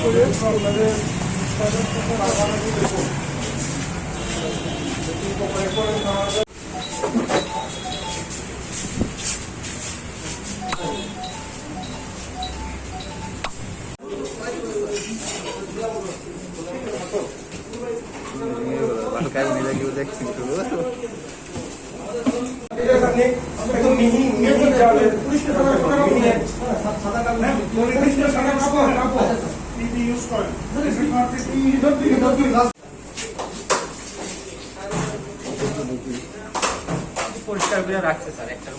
করে আপনাদের পরিষ্কার করে রাখছে স্যার একটা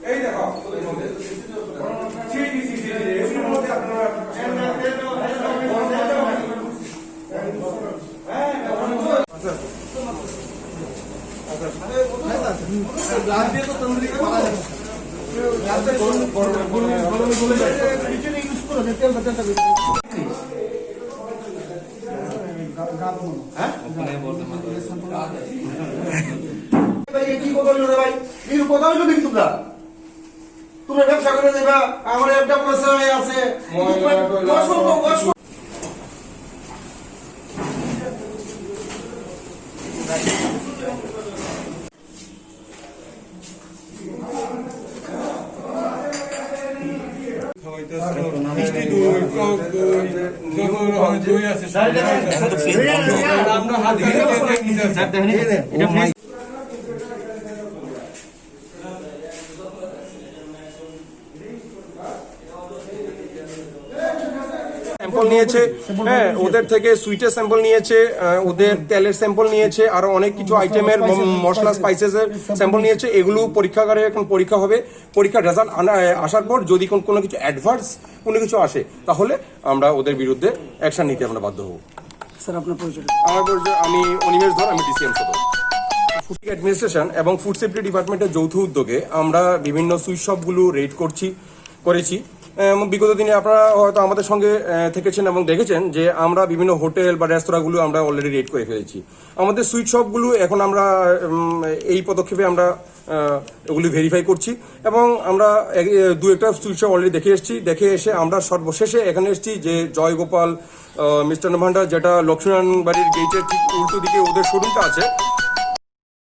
এই দেখো তোমরা ব্যবসা করে দেবা আমার একটা পয়সা আছে স্যাম্পল নিয়েছে, হ্যাঁ ওদের থেকে সুইটের স্যাম্পল নিয়েছে, ওদের তেলের স্যাম্পল নিয়েছে, আরো অনেক কিছু আইটেমের মশলা স্পাইসেসের স্যাম্পল নিয়েছে। এগুলো পরীক্ষাগারে এখন পরীক্ষা হবে। পরীক্ষার রেজাল্ট আসার পর যদি কোনো কিছু অ্যাডভার্স কোনো কিছু আসে তাহলে আমরা ওদের বিরুদ্ধে অ্যাকশন নিতে আমরা বাধ্য হব। স্যার আপনার পরিচয়? আমার পরিচয়, আমি অনিমেষ ধর, আমি ডিসিএম সদর। ফুড অ্যাডমিনিস্ট্রেশন এবং ফুড সেফটি ডিপার্টমেন্টের যৌথ উদ্যোগে আমরা বিভিন্ন সুইট শপগুলো রেড করেছি। বিগত দিনে আপনারা হয়তো আমাদের সঙ্গে থেকেছেন এবং দেখেছেন যে আমরা বিভিন্ন হোটেল বা রেস্তোরাঁগুলো আমরা অলরেডি রেড করে ফেলেছি। আমাদের সুইট শপগুলো এখন আমরা এই পদক্ষেপে আমরা ওগুলি ভেরিফাই করছি এবং আমরা দু একটা সুইট শপ অলরেডি দেখে এসে আমরা সর্বশেষে এখানে এসেছি যে জয়গোপাল মিষ্টান্ন ভান্ডার, যেটা লক্ষ্মীনারায়ণ বাড়ির গেটের ঠিক উল্টো দিকে ওদের শোরুমটা আছে,